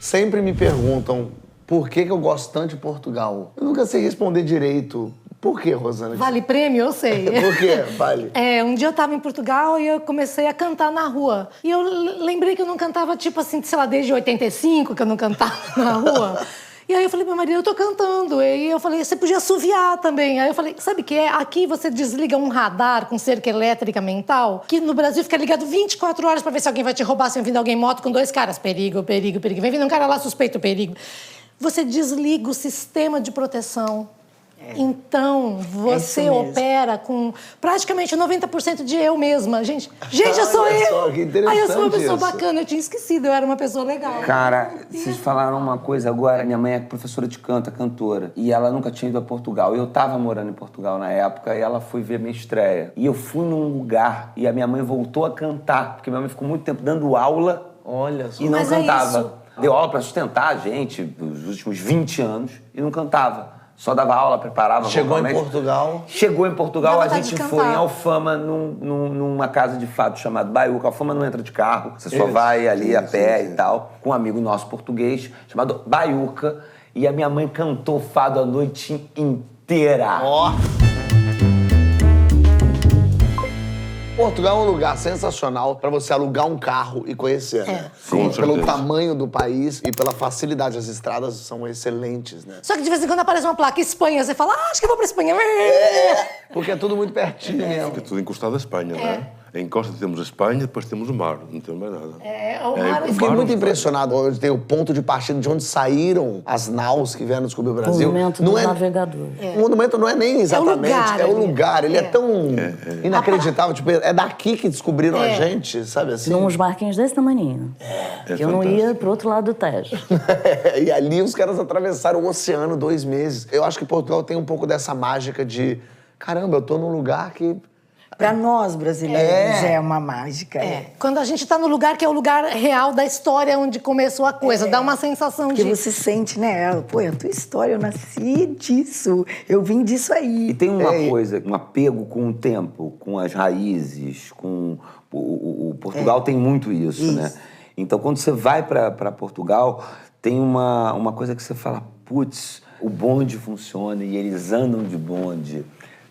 Sempre me perguntam por que eu gosto tanto de Portugal. Eu nunca sei responder direito. Por que, Rosana? Vale prêmio? Eu sei. Por quê? Vale. Um dia eu tava em Portugal e eu comecei a cantar na rua. E eu lembrei que eu não cantava, tipo assim, sei lá, desde 85 que eu não cantava na rua. E aí eu falei, meu marido, eu tô cantando. E aí eu falei, você podia assoviar também. Aí eu falei, sabe o que é? Aqui você desliga um radar com cerca elétrica mental, que no Brasil fica ligado 24 horas pra ver se alguém vai te roubar, se vindo alguém em moto com 2 caras. Perigo, perigo, perigo. Vem vindo um cara lá, suspeito, perigo. Você desliga o sistema de proteção. Então, você opera com praticamente 90% de eu mesma. Gente, eu sou eu! Só, que interessante. Aí eu sou uma pessoa isso. bacana, eu tinha esquecido, eu era uma pessoa legal. Cara, vocês falaram uma coisa agora. Minha mãe é professora de canto, é cantora. E ela nunca tinha ido a Portugal. Eu tava morando em Portugal na época e ela foi ver minha estreia. E eu fui num lugar e a minha mãe voltou a cantar. Porque minha mãe ficou muito tempo dando aula. Olha só. E não Mas cantava. é isso. Deu aula pra sustentar a gente os últimos 20 anos e não cantava. Só dava aula, preparava. Chegou em vocalmente. Portugal. Chegou em Portugal, Dá a vontade gente de foi cantar. em Alfama, numa casa de fado chamada Baiuca. Alfama não entra de carro, você só Isso, vai ali a isso, pé isso. e tal. Com um amigo nosso português chamado Baiuca. E a minha mãe cantou fado a noite inteira. Ó. Portugal é um lugar sensacional pra você alugar um carro e conhecer, né? Com Pelo certeza. tamanho do país e pela facilidade. As estradas são excelentes, né? Só que de vez em quando aparece uma placa Espanha, você fala, acho que eu vou pra Espanha. Porque é tudo muito pertinho mesmo. É tudo encostado à Espanha, não é? Em Costa temos a Espanha, depois temos o mar, não temos mais nada. O mar Eu fiquei muito Mar- impressionado. Onde tem o ponto de partida de onde saíram as naus que vieram descobrir o Brasil. Monumento do navegador. O monumento não é nem exatamente, é o lugar lugar. ali. Ele é tão inacreditável. Tipo, é daqui que descobriram a gente, sabe assim? Tinha uns barquinhos desse tamaninho. É que eu não ia pro outro lado do Tejo. E ali os caras atravessaram o oceano 2 meses. Eu acho que Portugal tem um pouco dessa mágica de... Caramba, eu tô num lugar que... Para nós, brasileiros, é uma mágica. Quando a gente tá no lugar que é o lugar real da história onde começou a coisa, dá uma sensação Porque de... você sente, né? Pô, é a tua história, eu nasci disso, eu vim disso aí. E tem uma coisa, um apego com o tempo, com as raízes, com... O Portugal tem muito isso, né? Então, quando você vai pra Portugal, tem uma coisa que você fala, putz, o bonde funciona e eles andam de bonde.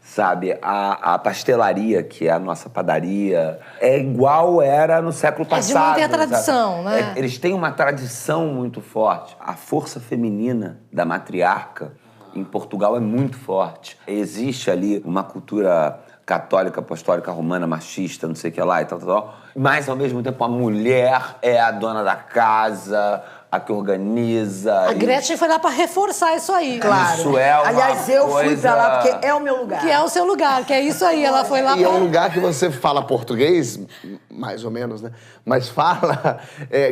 Sabe, a pastelaria, que é a nossa padaria, é igual era no século É de passado. manter a tradição, sabe? né? Eles têm uma tradição muito forte. A força feminina da matriarca em Portugal é muito forte. Existe ali uma cultura católica, apostólica, romana, machista, não sei o que lá e tal. Mas, ao mesmo tempo, a mulher é a dona da casa, a que organiza. A Gretchen foi lá pra reforçar isso aí. Claro. Isso é uma Aliás, eu fui coisa- pra lá porque é o meu lugar. Que é o seu lugar, que é isso aí. Ela foi lá E é um pra... lugar que você fala português, mais ou menos, né? Mas fala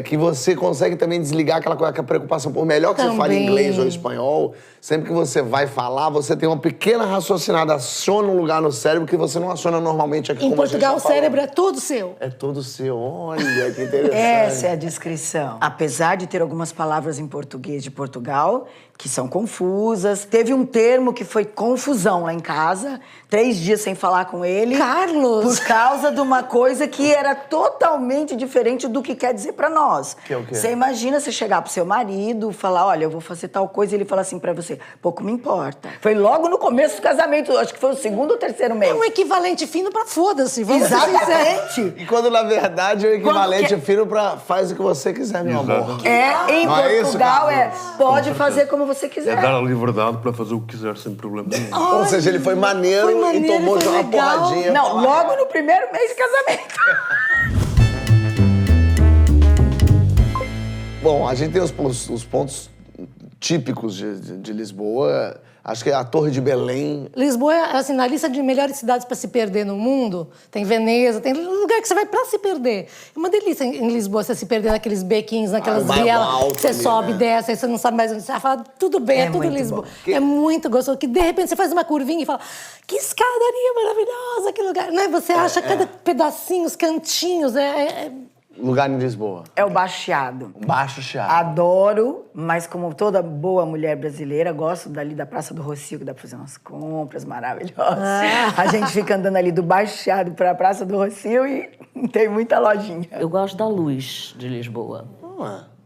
que você consegue também desligar aquela coisa, aquela preocupação. Por melhor que você fale Também. inglês ou espanhol, sempre que você vai falar, você tem uma pequena raciocinada, aciona um lugar no cérebro que você não aciona normalmente aqui. Em como a gente Portugal, tá o falando. cérebro é todo seu. É todo seu. Olha, que interessante. Essa é a descrição. Apesar de ter algumas palavras em português de Portugal que são confusas. Teve um termo que foi confusão lá em casa. 3 dias sem falar com ele. Carlos! Por causa de uma coisa que era totalmente diferente do que quer dizer pra nós. Que é o quê? Você imagina você chegar pro seu marido, falar, olha, eu vou fazer tal coisa, e ele fala assim pra você, pouco me importa. Foi logo no começo do casamento, acho que foi o 2º ou 3º mês. É um equivalente fino pra foda-se. Vamos ser sinceros. Exatamente. E quando, na verdade, é o equivalente Quando filho pra faz o que você quiser, meu amor. Em Não é isso, Portugal Carlos? pode fazer como você É quiser. dar a liberdade para fazer o que quiser, sem problema nenhum. Ou seja, ele foi maneiro, Foi maneiro, e tomou foi já uma legal. porradinha. Não, logo no 1º mês de casamento. Bom, a gente tem os pontos típicos de Lisboa. Acho que a Torre de Belém. Lisboa é, assim, na lista de melhores cidades para se perder no mundo. Tem Veneza, tem lugar que você vai para se perder. É uma delícia em Lisboa você se perder naqueles bequinhos, naquelas vielas, que você sobe, desce, aí você não sabe mais onde você vai. Fala, tudo bem, é tudo Lisboa. É muito gostoso, que de repente você faz uma curvinha e fala, que escadaria maravilhosa, que lugar. Né? Você acha cada pedacinho, os cantinhos, Lugar em Lisboa. É o Baixo Chiado. Baixo Chiado. Adoro, mas como toda boa mulher brasileira, gosto dali da Praça do Rocio, que dá pra fazer umas compras maravilhosas. A gente fica andando ali do Baixo Chiado pra Praça do Rocio e tem muita lojinha. Eu gosto da luz de Lisboa.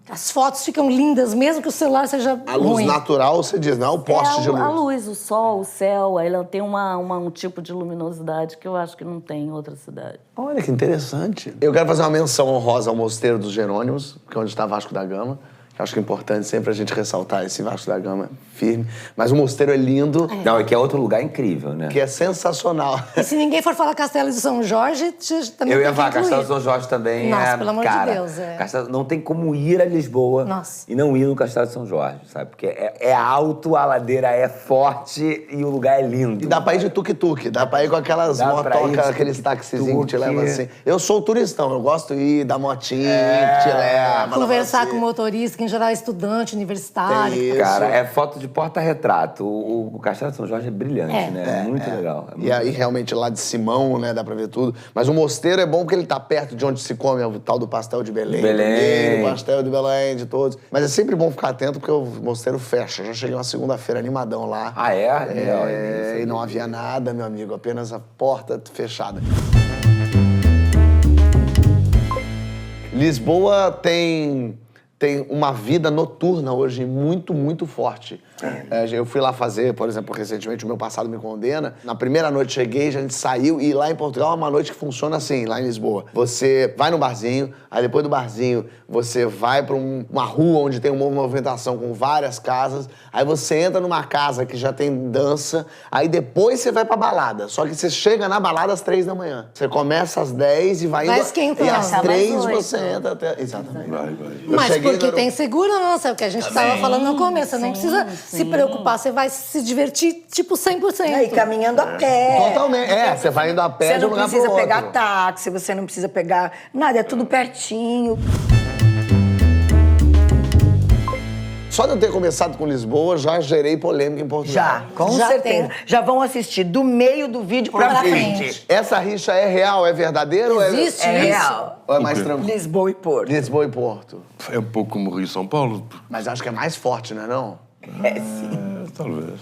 As fotos ficam lindas, mesmo que o celular seja A luz ruim. natural, você diz, não é o poste de luz. A luz, o sol, o céu, ela tem um tipo de luminosidade que eu acho que não tem em outra cidade. Olha que interessante. Eu quero fazer uma menção honrosa ao Mosteiro dos Jerônimos, que é onde está Vasco da Gama. Eu acho que é importante sempre a gente ressaltar esse Vasco da Gama firme. Mas o mosteiro é lindo, Não, é que é outro lugar incrível, né? que é sensacional. E se ninguém for falar Castelo de São Jorge, também Eu tem ia que falar, incluir. Castelo de São Jorge também Nossa, pelo amor de cara, Deus, Não tem como ir a Lisboa Nossa. e não ir no Castelo de São Jorge, sabe? Porque é alto, a ladeira é forte e o lugar é lindo. E dá pra ir de tuk-tuk, dá pra ir com aquelas Dá pra ir motocas, de aqueles tuk-tuk. taxizinhos que te levam assim. Eu sou turistão, eu gosto de ir da motinha que te leva. Conversar lá com o motorista, que em geral é estudante, universitário. É isso. Cara, é foto de porta-retrato. O Castelo de São Jorge é brilhante, né? É muito legal. E aí, realmente, lá de Simão, né, dá pra ver tudo. Mas o mosteiro é bom porque ele tá perto de onde se come o tal do pastel de Belém. Belém. O pastel de Belém, de todos. Mas é sempre bom ficar atento porque o mosteiro fecha. Eu já cheguei uma segunda-feira animadão lá. Ah, é? E não havia nada, meu amigo. Apenas a porta fechada. Lisboa tem uma vida noturna hoje muito, muito forte. Eu fui lá fazer, por exemplo, recentemente, O Meu Passado Me Condena. Na primeira noite cheguei, a gente saiu e lá em Portugal é uma noite que funciona assim, lá em Lisboa. Você vai no barzinho, aí depois do barzinho você vai pra uma rua onde tem uma movimentação com várias casas, aí você entra numa casa que já tem dança, aí depois você vai pra balada. Só que você chega na balada às 3 da manhã. Você começa às 10 e vai Vai indo... esquentando. E às Acaba 3 às 8. você entra até... Exatamente. Vai. Eu Mas cheguei porque no- tem segurança, é o que a gente estava falando no começo. Você não precisa se preocupar, você vai se divertir, tipo, 100%. E caminhando a pé. Totalmente. Você vai indo a pé Você de um não lugar pro precisa outro. pegar táxi, você não precisa pegar nada, é tudo pertinho. Só de eu ter começado com Lisboa, já gerei polêmica em Portugal. Já, com Já certeza. tem. Já vão assistir do meio do vídeo pra Pra frente. frente. Essa rixa é real, é verdadeira? Existe É isso? real. Ou é mais tranquilo? Lisboa e Porto. Lisboa e Porto. É um pouco como Rio e São Paulo. Mas acho que é mais forte, não é não? Talvez.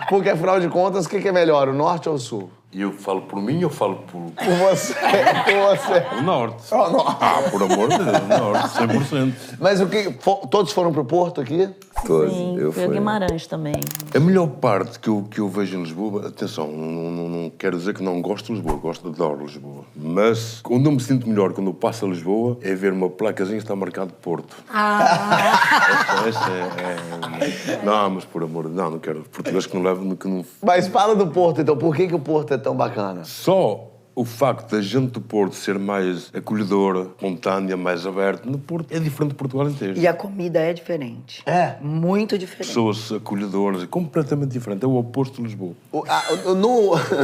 Porque, afinal de contas, o que é melhor, o norte ou o sul? E eu falo por mim ou falo por Por você. Por você. o norte? Oh, não. Ah, por amor de Deus, o norte, 100%. Mas o que... Todos foram pro Porto aqui? Todos. Sim, Eu fui a fui. Guimarães também. A melhor parte que eu vejo em Lisboa, atenção, não quero dizer que não gosto de Lisboa, adoro Lisboa. Mas onde eu me sinto melhor quando eu passo a Lisboa é ver uma placazinha que está marcado Porto. Essa é. Não, mas por amor de Deus, não quero. Português que não leva, que não. Mas fala do Porto, então. Por que o Porto é tão bacana? Só o facto da gente do Porto ser mais acolhedora, espontânea, mais aberta, no Porto é diferente de Portugal inteiro. E a comida é diferente. É? Muito diferente. Pessoas acolhedoras, é completamente diferente. É o oposto de Lisboa.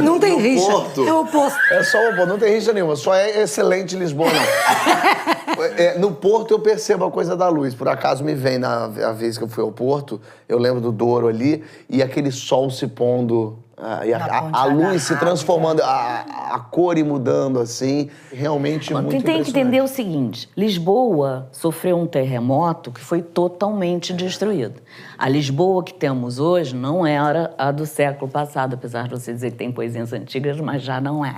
Não tem no rixa. Porto, É o oposto. É só o oposto, não tem rixa nenhuma. Só é excelente Lisboa, não. No Porto eu percebo a coisa da luz. Por acaso me vem a vez que eu fui ao Porto, eu lembro do Douro ali, e aquele sol se pondo, e a luz se transformando, a cor ir mudando, assim, realmente muito Tu tem que impressionante. entender o seguinte, Lisboa sofreu um terremoto que foi totalmente destruído. A Lisboa que temos hoje não era a do século passado, apesar de você dizer que tem coisinhas antigas, mas já não é.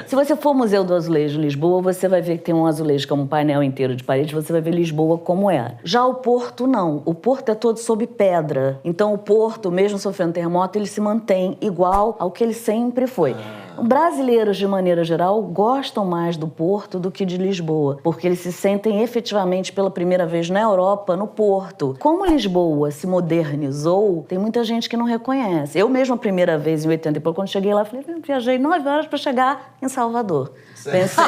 Se você for ao Museu do Azulejo em Lisboa, você vai ver que tem um azulejo que é um painel inteiro de parede, você vai ver Lisboa como é. Já o Porto, não. O Porto é todo sob pedra. Então o Porto, mesmo sofrendo terremoto, ele se mantém igual ao que ele sempre foi. Brasileiros, de maneira geral, gostam mais do Porto do que de Lisboa, porque eles se sentem efetivamente pela primeira vez na Europa, no Porto. Como Lisboa se modernizou, tem muita gente que não reconhece. Eu mesmo, a primeira vez, em 80 e pouco, quando cheguei lá, falei, viajei 9 horas para chegar em Salvador. Pensei,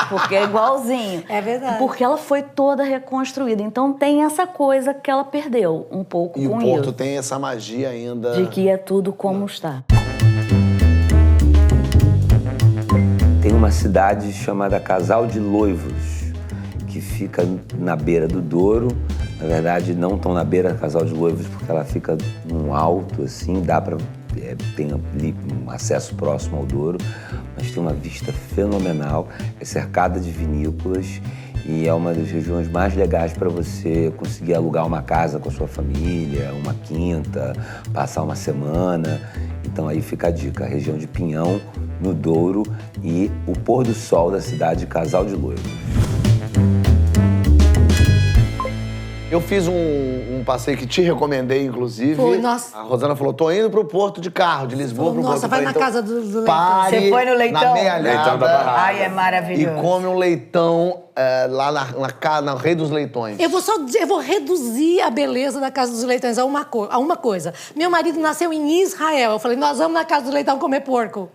porque é igualzinho. É verdade. Porque ela foi toda reconstruída. Então tem essa coisa que ela perdeu um pouco E com o Porto isso. tem essa magia ainda... De que é tudo como está. Tem uma cidade chamada Casal de Loivos, que fica na beira do Douro. Na verdade, não tão na beira do Casal de Loivos, porque ela fica num alto, assim, dá para tem ali um acesso próximo ao Douro, mas tem uma vista fenomenal, é cercada de vinícolas e é uma das regiões mais legais para você conseguir alugar uma casa com a sua família, uma quinta, passar uma semana. Então aí fica a dica, a região de Pinhão, no Douro, e o pôr do sol da cidade de Casal de Loivos. Eu fiz um passeio que te recomendei, inclusive. Foi, nossa. A Rosana falou, tô indo pro Porto de carro, de Lisboa pro Porto. Nossa, vai Eu na falei, casa do leitão. pare Você foi no leitão? Na meia Leitão da Barra. Ai, é maravilhoso. E come um leitão lá na Rei dos Leitões. Eu vou reduzir a beleza da Casa dos Leitões a uma coisa. Meu marido nasceu em Israel. Eu falei, nós vamos na Casa do Leitão comer porco.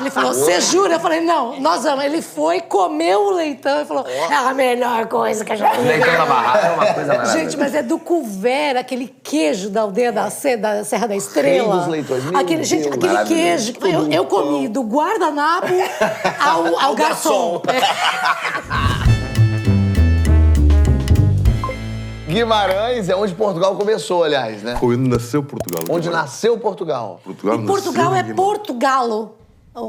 Ele falou, você jura? Eu falei, não, nós vamos. Ele foi, comeu o leitão e falou, é a melhor coisa que eu já vi. Leitão da Barra é uma coisa maravilhosa. Gente, mas é do Couvert, aquele queijo da aldeia da Serra da Estrela. Rei dos Leitões, meu Aquele Deus, queijo. Eu comi do guardanapo ao garçom. Guimarães é onde Portugal começou, aliás, né? Foi onde nasceu Portugal. Onde nasceu Portugal. Portugal E Portugal nasceu é em Guimarães. Portugalo,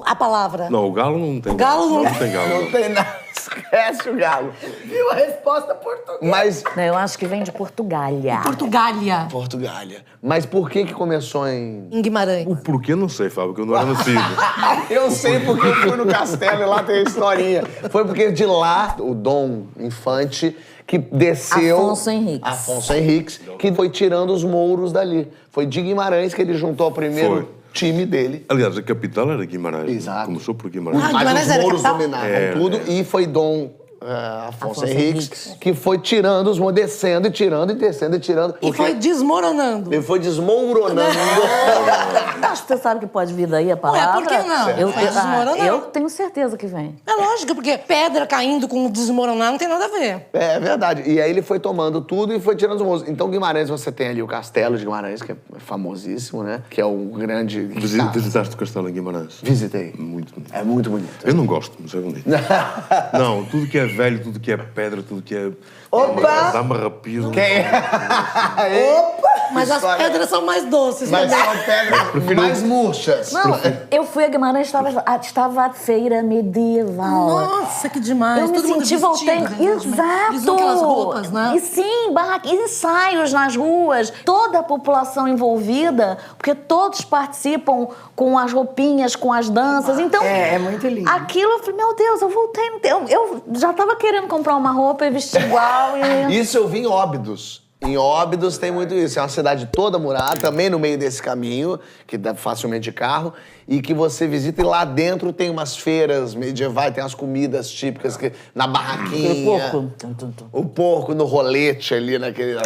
a palavra. Não, o galo não tem Galo não- tem galo. Não tem nada, esquece o galo. Viu a resposta portuguesa? Mas... Não, eu acho que vem de Portugália. Portugália, Portugália. Mas por que começou em... em Guimarães. O porquê não sei, Fábio, que eu não era nascido. Eu sei porque eu fui no castelo e lá tem a historinha. Foi porque de lá, o Dom Infante, que desceu... Afonso Henriques, que foi tirando os mouros dali. Foi de Guimarães que ele juntou o primeiro Foi. time dele. Aliás, a capital era Guimarães. Exato. Começou por Guimarães. Ah, Mas Guimarães os era mouros capital? dominavam tudo e foi Dom Afonso Henriques, Henriques. que foi tirando os mouros, descendo e tirando e descendo e tirando. E foi desmoronando. Ele foi desmouronando. Acho que você sabe que pode vir daí a palavra. por que não? Eu, Foi desmoronando. eu tenho certeza que vem. É lógico, porque pedra caindo com desmoronar não tem nada a ver. É verdade. E aí ele foi tomando tudo e foi tirando os mouros. Então, Guimarães, você tem ali o Castelo de Guimarães, que é famosíssimo, né? Que é o grande... Visitaste o castelo em Guimarães? Visitei. Muito bonito. É muito bonito. Eu não gosto, mas é bonito. Não, tudo que é velho, tudo que é pedra, tudo que é... Opa! Dá-me arrepio. Quem é? Mas as História. pedras são mais doces Mas também. são pedras mais murchas. Não, eu fui a Guimarães, estava a feira medieval. Nossa, que demais. Eu me Todo mundo senti voltando. vestido, né? Exato! Eles usam aquelas roupas, né? E sim, ensaios nas ruas, toda a população envolvida, porque todos participam com as roupinhas, com as danças. Então, É muito lindo. aquilo, eu falei, meu Deus, eu voltei. Eu já estava querendo comprar uma roupa e vestir igual. Isso eu vi em Óbidos. Em Óbidos tem muito isso. É uma cidade toda murada, também no meio desse caminho, que dá facilmente de carro, e que você visita e lá dentro tem umas feiras medievais, tem as comidas típicas na barraquinha. O porco no rolete ali, naquele...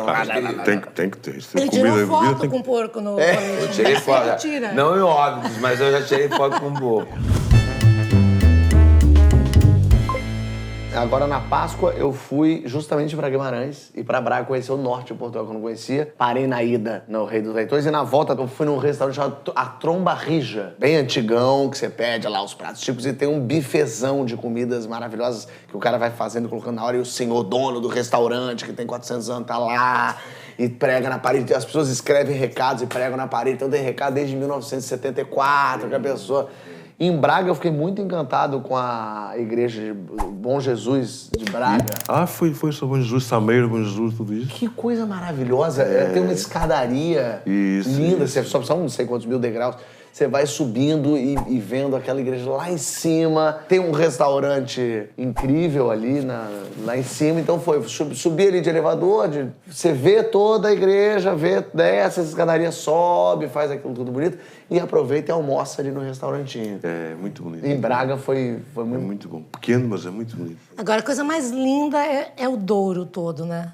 Tem que ter. Isso. Ele Comida tirou e bebida foto tem com que... o porco no Eu tirei foto. Tira. Não em Óbidos, mas eu já tirei foto com o porco. Agora, na Páscoa, eu fui justamente para Guimarães e para Braga, conhecer o norte de Portugal, que eu não conhecia. Parei na ida no Rei dos Leitões e na volta eu fui num restaurante chamado A Tromba Rija. Bem antigão, que você pede lá os pratos típicos e tem um bifezão de comidas maravilhosas que o cara vai fazendo, colocando na hora, e o senhor dono do restaurante, que tem 400 anos, tá lá e prega na parede. As pessoas escrevem recados e pregam na parede. Então tem recado desde 1974, que a pessoa... Em Braga, eu fiquei muito encantado com a igreja de Bom Jesus de Braga. Ah, foi só Bom Jesus, Sameiro, Bom Jesus, tudo isso. Que coisa maravilhosa. Tem uma escadaria Isso, linda, isso. você sobe só não sei quantos mil degraus. Você vai subindo e vendo aquela igreja lá em cima. Tem um restaurante incrível ali lá em cima. Então subir ali de elevador, você vê toda a igreja, desce essa escadaria, sobe, faz aquilo tudo bonito e aproveita e almoça ali no restaurantinho. É muito bonito. Em Braga foi É muito bom. Pequeno, mas é muito bonito. Agora, a coisa mais linda é o Douro todo, né?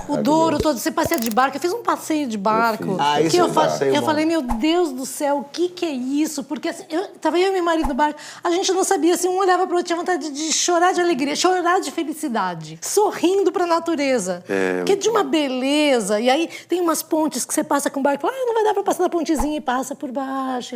O Douro todo, você passeia de barco. Eu fiz um passeio de barco. Ah, isso é um passeio eu bom. falei, meu Deus do céu, o que é isso? Porque assim, tava eu e meu marido no barco, a gente não sabia, assim, um olhava pro outro, tinha vontade de chorar de alegria, chorar de felicidade, sorrindo pra natureza. Que é de uma beleza. E aí tem umas pontes que você passa com o barco, não vai dar pra passar da pontezinha e passa por baixo.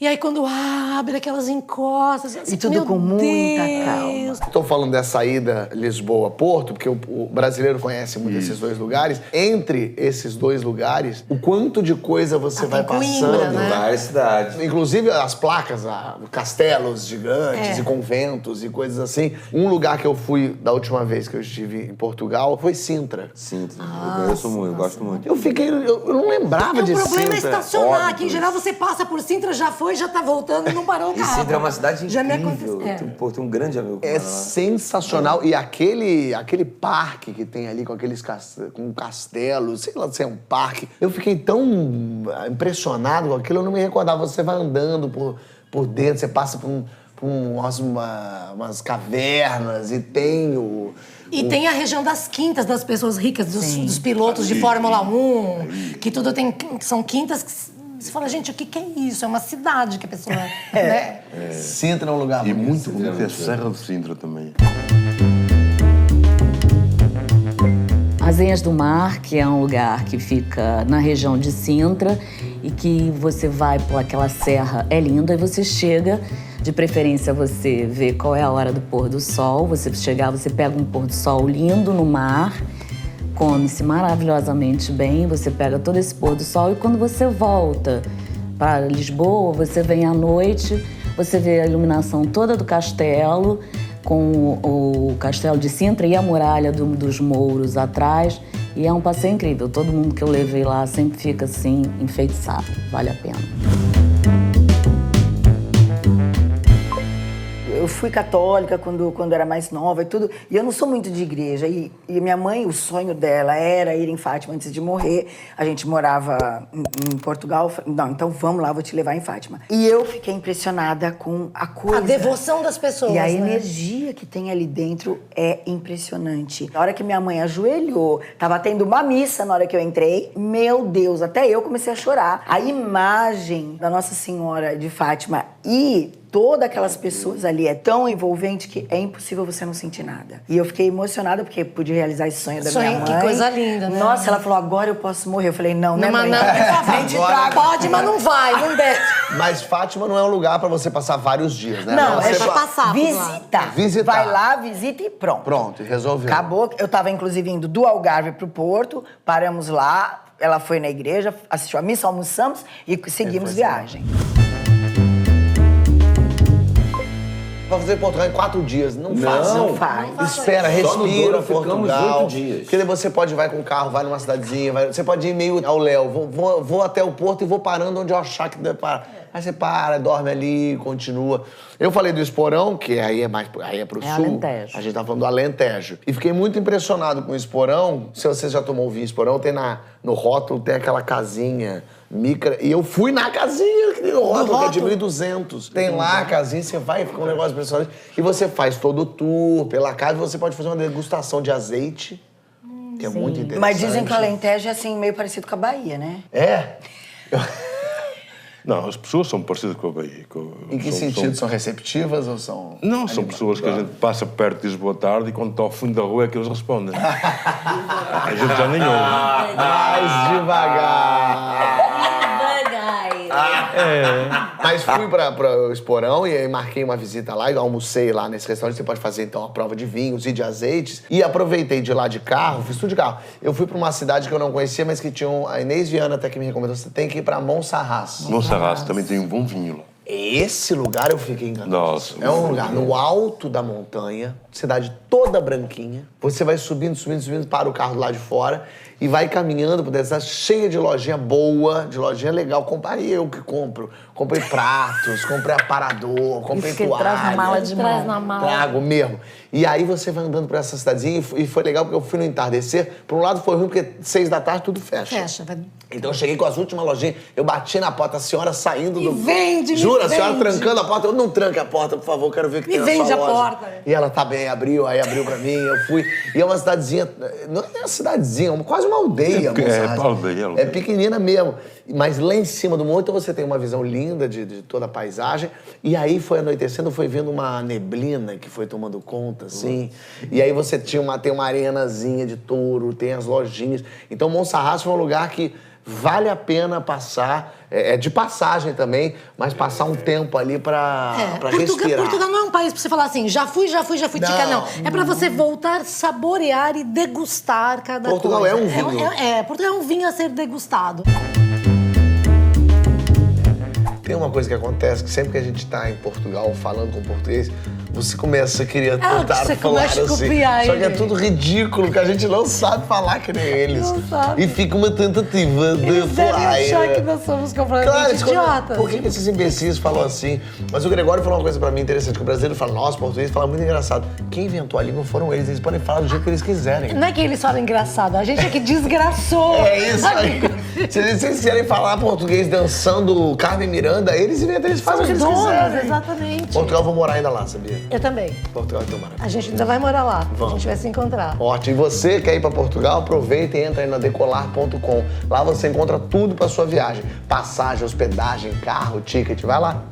E aí, quando abre aquelas encostas... Assim, E tudo com muita calma. Estou falando dessa ida Lisboa-Porto, porque o brasileiro conhece muito esses dois lugares. Entre esses dois lugares, o quanto de coisa você vai tem passando. Coimbra, né? Várias cidades. Inclusive as placas, castelos gigantes e conventos e coisas assim. Um lugar que eu fui da última vez que eu estive em Portugal foi Sintra. Sintra. Eu conheço muito, gosto muito. Eu não lembrava de O Sintra. problema é estacionar. óbvio. Aqui, em geral, você passa por Sintra, já foi, já tá voltando e não parou o E carro. Sintra é uma cidade Já me incrível. aconteceu. Tem um grande amigo. É sensacional. E aquele parque que tem ali com aqueles com castelos, sei lá se é um parque. Eu fiquei tão impressionado com aquilo, eu não me recordava. Você vai andando por dentro, você passa por umas cavernas e tem tem a região das quintas das pessoas ricas, dos pilotos de Fórmula 1, que tudo tem... São quintas que... Você fala, gente, o que é isso? É uma cidade que a pessoa... Né? Sintra é um lugar E bonito. muito bonito é a Serra de Sintra também. Azenhas do Mar, que é um lugar que fica na região de Sintra e que você vai por aquela serra, é lindo, aí você chega, de preferência você vê qual é a hora do pôr do sol, você pega um pôr do sol lindo no mar, come-se maravilhosamente bem, você pega todo esse pôr do sol e quando você volta para Lisboa, você vem à noite, você vê a iluminação toda do castelo, com o castelo de Sintra e a muralha dos Mouros atrás, e é um passeio incrível. Todo mundo que eu levei lá sempre fica assim, enfeitiçado. Vale a pena. Eu fui católica quando era mais nova e tudo, e eu não sou muito de igreja. E minha mãe, o sonho dela era ir em Fátima antes de morrer. A gente morava em Portugal. Não, então vamos lá, vou te levar em Fátima. E eu fiquei impressionada com a coisa. A devoção das pessoas, E a né? energia que tem ali dentro é impressionante. Na hora que minha mãe ajoelhou, tava tendo uma missa na hora que eu entrei. Meu Deus, até eu comecei a chorar. A imagem da Nossa Senhora de Fátima e todas aquelas pessoas ali é tão envolvente que é impossível você não sentir nada. E eu fiquei emocionada porque pude realizar esse sonho da minha mãe. Que coisa linda, né? Nossa, ela falou, agora eu posso morrer. Eu falei, não, né, Mas mãe? não, por favor, te trago. pode, mas não vai, não desce. Mas Fátima não é um lugar pra você passar vários dias, né? Não, você é pra passar por lá. visitar. Visitar. Vai lá, visita e pronto. Pronto, resolveu. Acabou. Eu tava, inclusive, indo do Algarve pro Porto, paramos lá, ela foi na igreja, assistiu a missa, almoçamos e seguimos viagem. Vai fazer Portugal em 4 dias. Não faz. Não faz. Espera, Só no respira Douro ficamos Portugal. 8 dias. Porque daí você pode vai com o carro, vai numa cidadezinha, você pode ir meio ao léu. Vou até o Porto e vou parando onde eu achar que deve parar. Aí você para, dorme ali, continua. Eu falei do Esporão, que aí é pro sul. Alentejo. A gente tá falando do Alentejo. E fiquei muito impressionado com o Esporão. Se você já tomou vinho Esporão, tem no rótulo, tem aquela casinha micra. E eu fui na casinha que tem no rótulo, que é de 1.200. Tem lá a casinha, você vai, fica um negócio impressionante. E você faz todo o tour pela casa e você pode fazer uma degustação de azeite, que é muito interessante. Mas dizem que o Alentejo é assim, meio parecido com a Bahia, né? É? Não, as pessoas são parecidas com a Bahia. Em que sentido? São receptivas ou são... Não, são pessoas que a gente passa perto e diz boa tarde e quando está ao fundo da rua é que eles respondem. A gente já nem ouve. Mais devagar. Mas fui para o Esporão e aí marquei uma visita lá e almocei lá nesse restaurante. Você pode fazer, então, a prova de vinhos e de azeites. E aproveitei de ir lá de carro, fiz tudo de carro. Eu fui para uma cidade que eu não conhecia, mas que tinha a Inês Viana até que me recomendou. Você tem que ir para Monsaraz. Monsaraz também tem um bom vinho lá. Esse lugar eu fiquei enganado. Nossa, é um lugar no alto da montanha, cidade toda branquinha. Você vai subindo, para o carro lá de fora e vai caminhando por dessa cheia de lojinha boa, de lojinha legal. Aí eu que compro comprei pratos, comprei aparador, comprei Isso que ele toalha. traz na mala de Traz mão. na mala. Trago mesmo. E aí você vai andando por essa cidadezinha e foi legal porque eu fui no entardecer. Por um lado foi ruim porque 6 da tarde tudo fecha. Fecha. Então eu cheguei com as últimas lojinhas, eu bati na porta, a senhora saindo do... vende, me Jura, a senhora vende. trancando a porta. Eu não tranque a porta, por favor, quero ver o que Me tem na sua vende a loja. porta. E ela, tá bem, abriu pra mim, eu fui. E é uma cidadezinha, não é uma cidadezinha, quase uma aldeia, Monserrate. aldeia. É pequenina mesmo. Mas lá em cima do morro, então você tem uma visão linda de toda a paisagem. E aí foi anoitecendo, foi vendo uma neblina que foi tomando conta, assim. E aí você tem uma arenazinha de touro, tem as lojinhas. Então Monserrate foi um lugar que vale a pena passar, é de passagem também, mas passar um tempo ali pra respirar. Portugal não é um país pra você falar assim, já fui, tica, não. É pra você voltar, saborear e degustar cada Portugal coisa. é um vinho. Portugal é um vinho a ser degustado. Tem uma coisa que acontece, que sempre que a gente tá em Portugal falando com português, você começa a querer tentar você falar começa a assim. copiar Só que é ele. tudo ridículo, que a gente não sabe falar que nem eles. Não sabe. E fica uma tentativa de Eles devem achar falar. que nós somos completamente Claro, idiotas. por que esses imbecis falam assim? Mas o Gregório falou uma coisa pra mim interessante, que o brasileiro fala, nossa, o português fala muito engraçado. Quem inventou a língua foram eles podem falar do jeito que eles quiserem. Não é que eles falam engraçado, a gente é que desgraçou. É isso aí. Se eles quiserem falar português dançando Carmen Miranda, eles inventam, eles fazem o que eles Donos, quiserem. exatamente. Portugal, eu vou morar ainda lá, sabia? Eu também. Portugal é tão maravilhoso. A gente ainda vai morar lá. Vamos. A gente vai se encontrar. Ótimo. E você quer ir para Portugal? Aproveita e entra aí na decolar.com. Lá você encontra tudo para sua viagem. Passagem, hospedagem, carro, ticket. Vai lá.